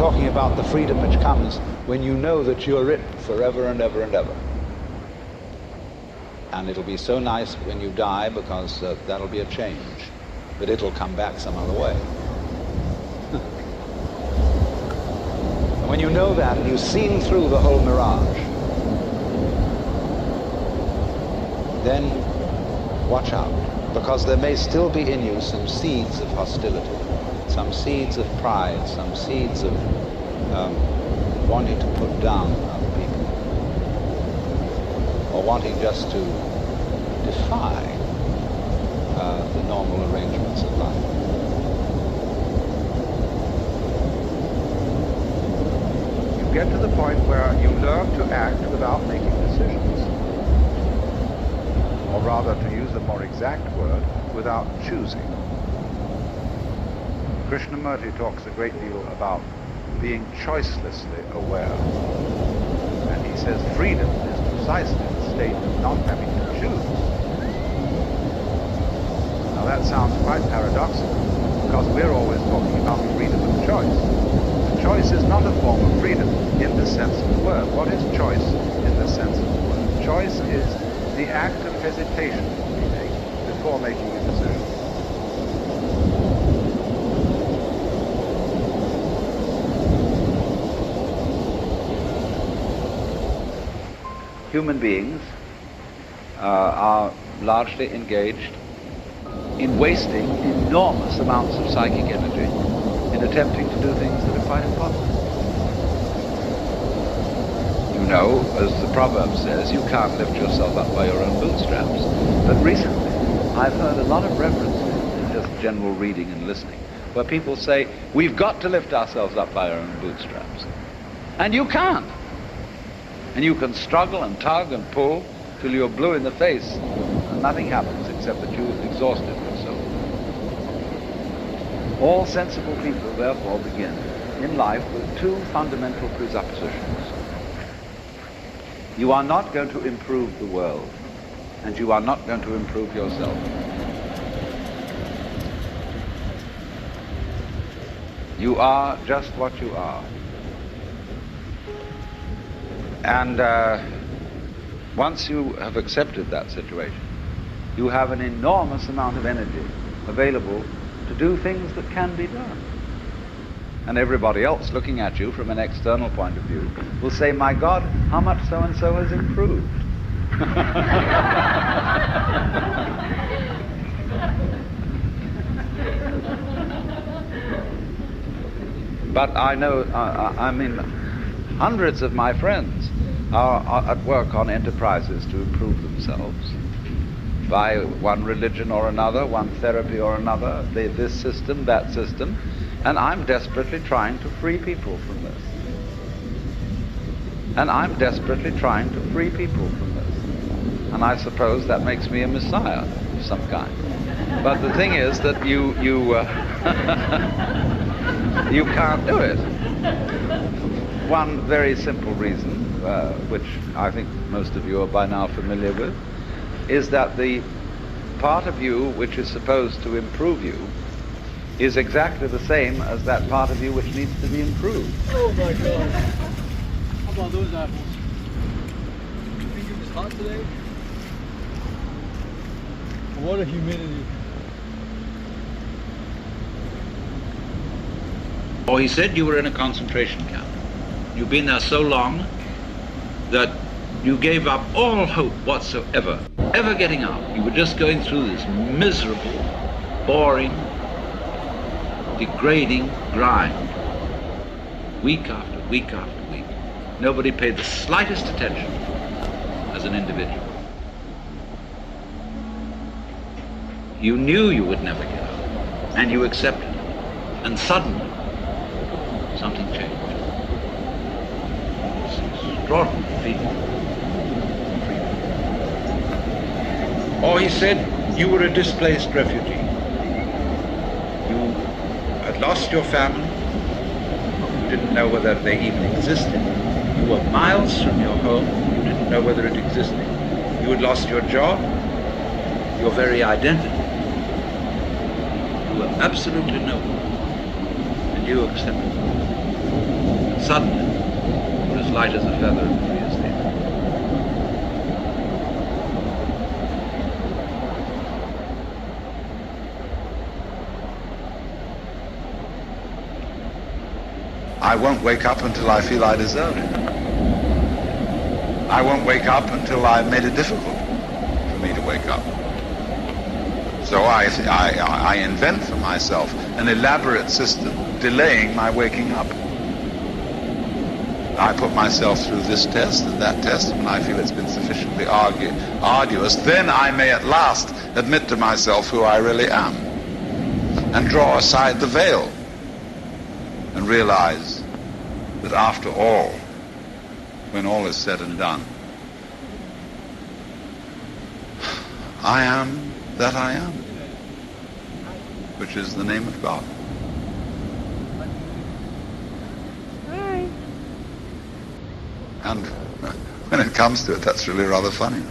talking about the freedom which comes when you know that you're it forever and ever and ever. And it'll be so nice when you die, because that'll be a change. But it'll come back some other way. And when you know that and you've seen through the whole mirage, then watch out, because there may still be in you some seeds of hostility, some seeds of pride, some seeds of wanting to put down other people, or wanting just to defy the normal arrangements of life. You get to the point where you learn to act without making decisions. Or rather, to use a more exact word, without choosing. Krishnamurti talks a great deal about being choicelessly aware. And he says freedom is precisely the state of not having to choose. Now that sounds quite paradoxical, because we're always talking about freedom of choice. And choice is not a form of freedom in the sense of the word. What is choice in the sense of the word? Choice is the act of hesitation we make before making a decision. Human beings are largely engaged in wasting enormous amounts of psychic energy in attempting to do things that are quite impossible. You know, as the proverb says, you can't lift yourself up by your own bootstraps. But recently, I've heard a lot of references in just general reading and listening, where people say, we've got to lift ourselves up by our own bootstraps. And you can't. And you can struggle and tug and pull till you're blue in the face, and nothing happens except that you've exhausted yourself. All sensible people, therefore, begin in life with two fundamental presuppositions. You are not going to improve the world, and you are not going to improve yourself. You are just what you are. And once you have accepted that situation, you have an enormous amount of energy available to do things that can be done. And everybody else looking at you from an external point of view will say, my God, how much so-and-so has improved. But I know, I mean, hundreds of my friends are at work on enterprises to improve themselves by one religion or another, one therapy or another, this system, that system, and I'm desperately trying to free people from this. And I'm desperately trying to free people from this. And I suppose that makes me a messiah of some kind. But the thing is that you can't do it. One very simple reason, which I think most of you are by now familiar with, is that the part of you which is supposed to improve you is exactly the same as that part of you which needs to be improved. Oh my God. How about those apples? You think it was hot today? What a humidity. Oh, he said you were in a concentration camp. You've been there so long that you gave up all hope whatsoever, ever getting out. You were just going through this miserable, boring, degrading grind, week after week after week. Nobody paid the slightest attention as an individual. You knew you would never get out, and you accepted it. And suddenly, something changed. It's an extraordinary feeling. Or he said you were a displaced refugee. You had lost your family. You didn't know whether they even existed. You were miles from your home. You didn't know whether it existed. You had lost your job, your very identity. You were absolutely nowhere. And you accepted it. And suddenly, you're as light as a feather and free as the air. I won't wake up until I feel I deserve it. I won't wake up until I've made it difficult for me to wake up. So I invent for myself an elaborate system delaying my waking up. I put myself through this test and that test, and when I feel it's been sufficiently arduous, then I may at last admit to myself who I really am and draw aside the veil and realize that after all, when all is said and done, I am that I am, which is the name of God. And when it comes to it, that's really rather funny.